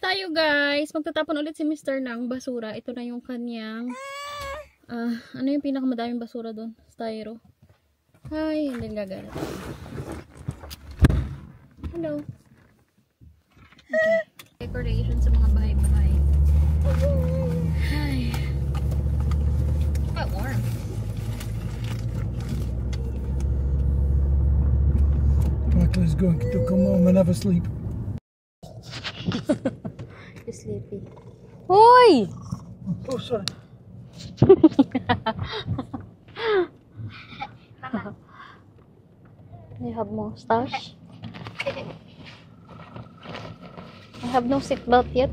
tayo guys. Magtatapon ulit si Mr. ng basura. Ito na yung kanyang ano yung pinakamadaming basura doon? Styro. Hi, hindi gagana. Hello. Okay. Decoration sa mga bahay-bahay. Hi. Quite warm. Michael is going to come home and have a sleep. You're sleepy. Hoy! Oh, sorry. You have mustache? I have no seatbelt yet.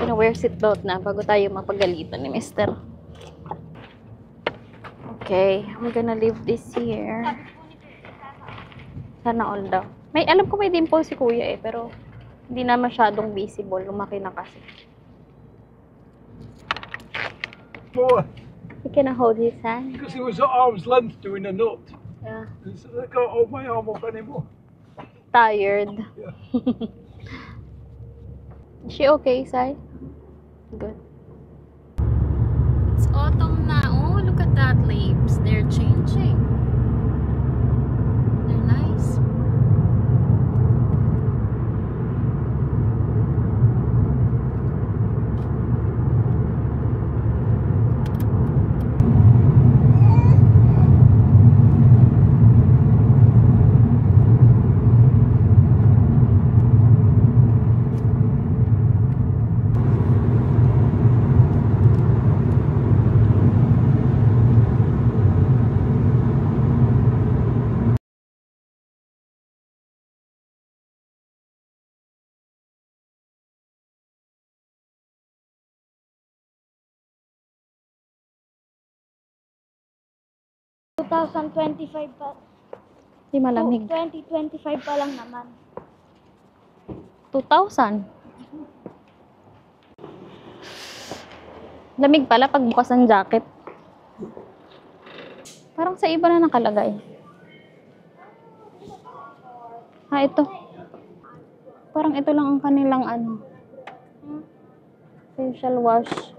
Gonna wear seatbelt na bago tayo mapagalitan ni Mr. Okay, I'm gonna leave this here. Sana all daw. Alam ko may dimple si kuya eh, pero hindi na masyadong visible. Lumaki na kasi. Boy, You can hold his hand. because he was at arm's length doing a nut. Yeah. So I can't hold my arm up anymore. Tired. Yeah. Is she okay, Sai? Good. It's autumn na. Oh, look at that leaves. They're changing. They're nice. $2025 pa. Di malamig. 2025 pa lang naman. 2,000. Lamig pala pag bukas ng jacket. Parang sa iba na nakalagay. Ito. Parang ito lang ang kanilang facial wash.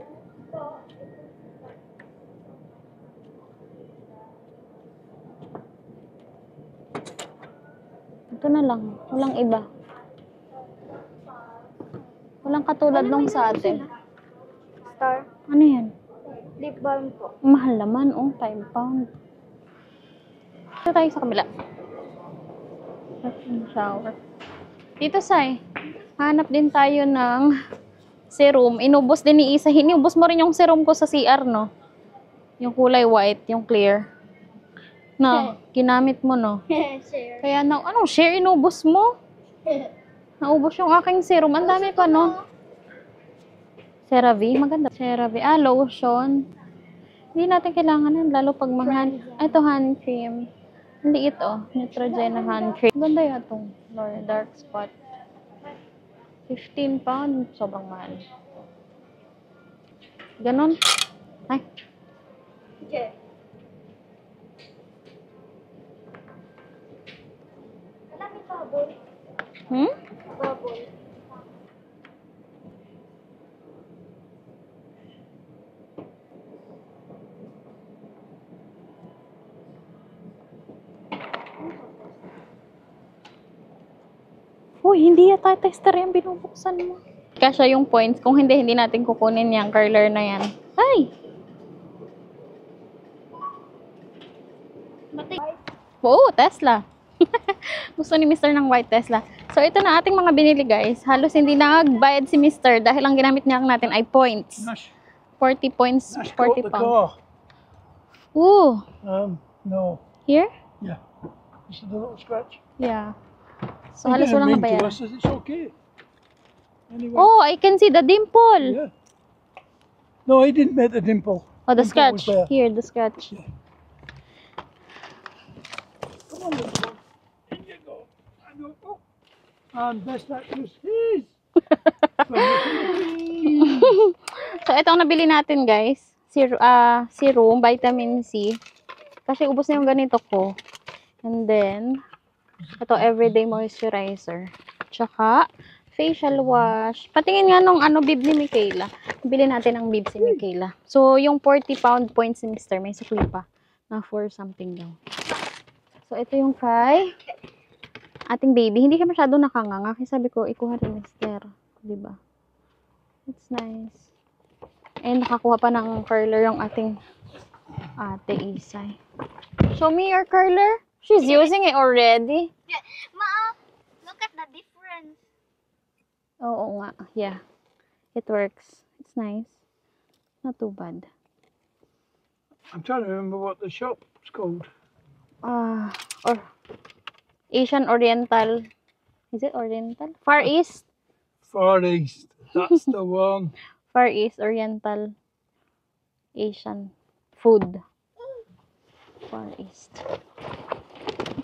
Ito na lang. Walang iba. Walang katulad nung sa atin. Star. Ano yan? Lip balm po. Mahal naman. Oh, 5 pound. Ito tayo sa kabila. Shower. Dito, Sai. Hanap din tayo ng serum. Inubos din ni Isa. Inubos mo rin yung serum ko sa CR, no? Yung kulay white, yung clear. No, ginamit mo, no? Share. Kaya na, share, inubos mo? Naubos yung aking serum. Ang dami pa, no? CeraVe, maganda. CeraVe. Lotion. Hindi natin kailangan yan, lalo pag ito, hand cream. Ang liit, oh. Neutrogena hand cream. Ganda yan itong L'Oreal Dark Spot. 15 pound. Sobrang mahal. Ganon. Ay. Okay. Bubble. Bubble. Uy, hindi yata tester yung binubuksan mo. Kasya yung points. Kung hindi natin kukunin yung curler na yan. Ay! Oo, Tesla. Gusto ni Mr. ng white Tesla. So, ito na ating mga binili, guys. Halos hindi nagbayad si Mr. dahil ang ginamit niya natin ay points. 40 points, 40 pounds. Ooh. No. Here? Yeah. Just a little scratch. Yeah. So, halos walang nabayad. It's okay. Anyway. Oh, I can see the dimple. Yeah. No, I didn't make the dimple. Oh, the Dimple was scratch. there. Here, the scratch. Yeah. Come on, little one. In you go. And best actress is. So, ito ang nabili natin, guys. Serum, vitamin C. Kasi ubos na yung ganito ko. And then, ito, everyday moisturizer. Tsaka, facial wash. Patingin nga nung ano bib ni Michaela. Bili natin ang bib si Michaela. So, yung 40 pound points ni Mr. May sukli pa. Na for something daw. So, ito yung kay ating baby. Hindi siya masyado nakanganga. Kaya sabi ko, ikuha rin Mr. Diba? It's nice. And nakakuha pa ng curler yung ating ate Isay. Show me your curler. She's using it already. Yeah. Look at the difference. Oo nga. Yeah. It works. It's nice. Not too bad. I'm trying to remember what the shop's called. Or Asian Oriental. Is it Oriental? Far East? Far East. That's the one. Far East Oriental Asian food. Far East.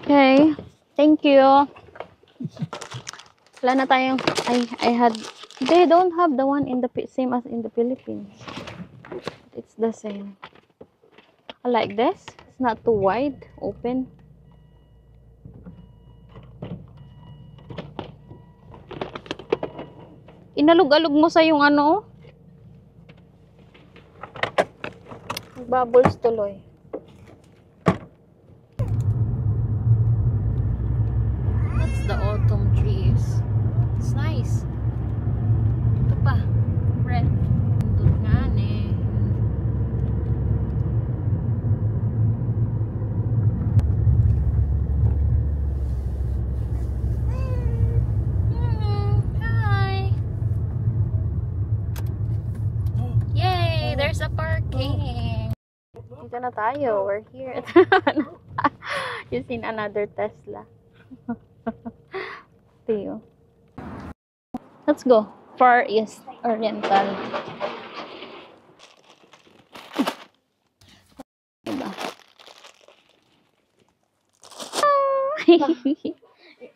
Okay. Thank you. Wala na tayong they don't have the one in the same as in the Philippines. It's the same. I like this. It's not too wide, open. Inalog-alog mo sa yung ano. Bubbles tuloy. That's the autumn trees. It's nice. Ito pa. Red. Ito nga ne. Hi. Yay! There's a parking. Dito na tayo. We're here. You seen another Tesla. Teo. Let's go. Far East Oriental. Diba?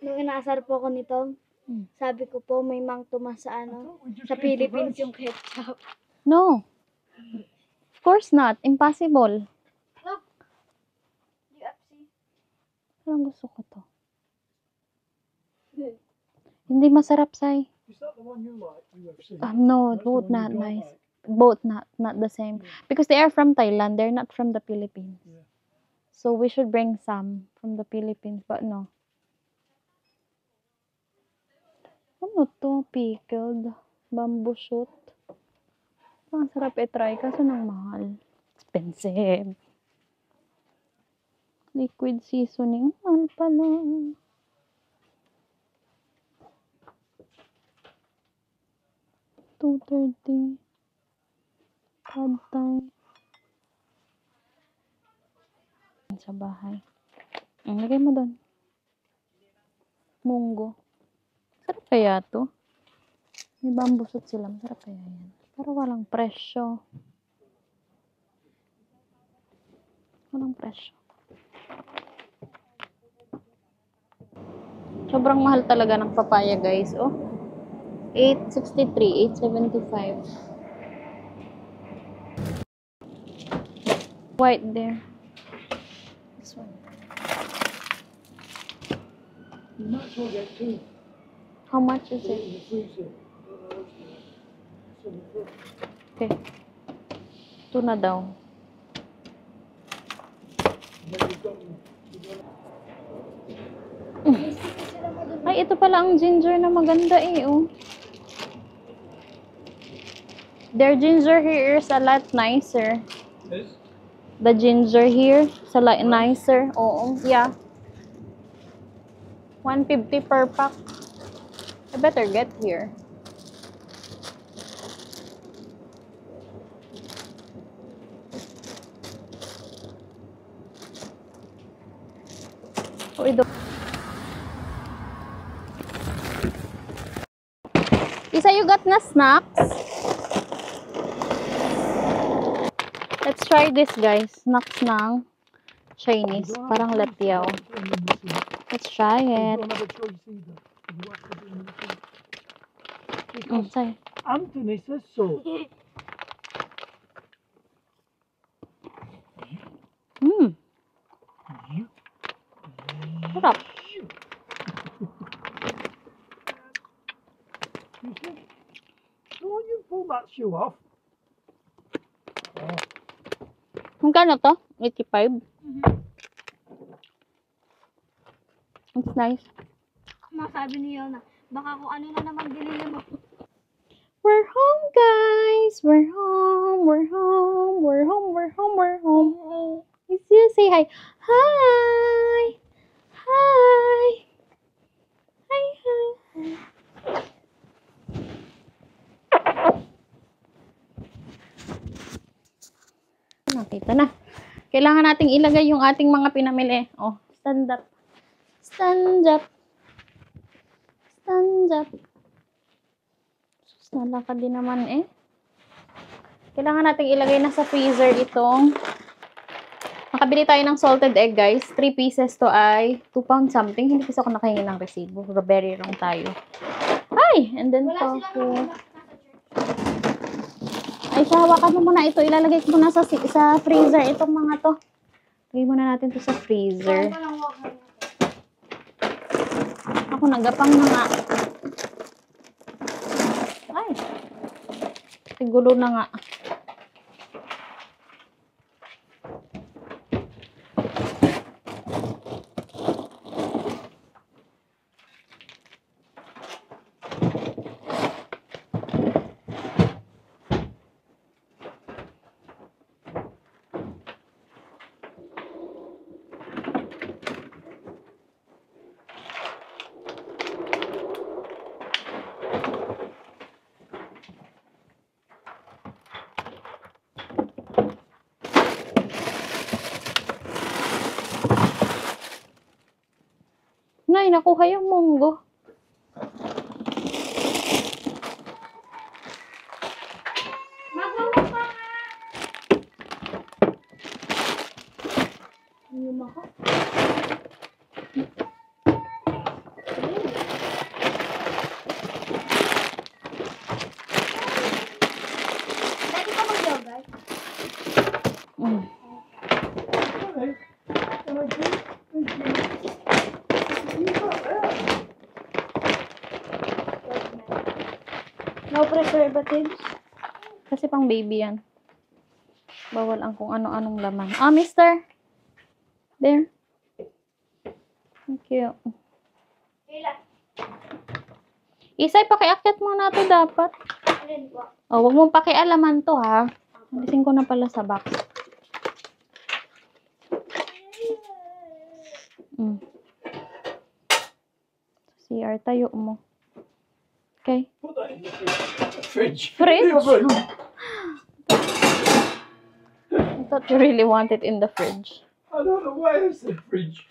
Nung inaasar po ako nito, sabi ko po may Mang Tomas sa sa Philippines yung ketchup. No. Of course not. Impossible. Look. UFC. Parang gusto ko to. Hindi masarap, Sai. Is that the one you like, UFC? No, That's the both one you not don't nice. like. Both not the same. Because they are from Thailand. They're not from the Philippines. Yeah. So we should bring some from the Philippines. But no. Ano to? Pickled. Bamboo shoot. Ang sarap i-try. Kaso nang mahal. Expensive. Liquid seasoning. Mahal pala. $2.30. Pad time. Sa bahay. Lagay mo doon. Munggo. Sarap kaya to? May bamboo shoot sila. Masarap kaya yan. Pero walang presyo. Walang presyo. Sobrang mahal talaga ng papaya, guys. Oh. $8.63, $8.75. White there. This one. You might as well get two. How much is Put it it? in the freezer. It's in the fridge. Okay. Ito na daw. And then you've got them. Ay, ito pala ang ginger na maganda eh, oh. Their ginger here is a lot nicer. This? The ginger here is a lot nicer. Oo, yeah. 150 per pack. I better get here. Oh, ito. Isa, you got na snacks? Let's try this, guys. Snacks ng Chinese. Parang latiao. Let's try You it. don't have a choice either. You have to do it in the fridge. Say. Anthony says so. Sarap. that shoe off. Magkano to? 85? It's nice. Masabi niyo na, baka kung ano na naman binili mo. We're home, guys. We're home. We're home. We're home. We're home. We're home. Let's you say hi. Hi. Hi. Hi, hi, hi. Nakita na. Kailangan nating ilagay yung ating mga pinamili. Oh, stand up. Stand up. Stand up. Nalakad din naman eh. Kailangan nating ilagay na sa freezer itong makabili tayo ng salted egg, guys. 3 pieces to ay 2 pounds something. Hindi kasi ako nakahingi ng resibo. Very wrong tayo. Ay! And then tofu. Ay, hawakan mo muna ito. Ilalagay ko muna sa freezer itong mga to. Lagay muna natin to sa freezer. Ako nagapang na nga. Ay. Sigulo na nga. Nay, nakuha yung munggo. Magawa pa nga! Yung ako. Dati ka mag-yoga? Mm. Okay. Can I do? Thank you. You got that. No preservatives. Kasi pang baby yan. Bawal ang kung ano-anong laman. Ah, mister. There. Thank you. Kailan? Isay, pakiakyat mo na to dapat. Alin po? Oh, wag mong pakialaman to, ha. Alisin ko na pala sa box. Mm. CR, tayo mo. Okay. Put that in the fridge. Fridge? The oven. I thought you really want it in the fridge. I don't know why it's the fridge.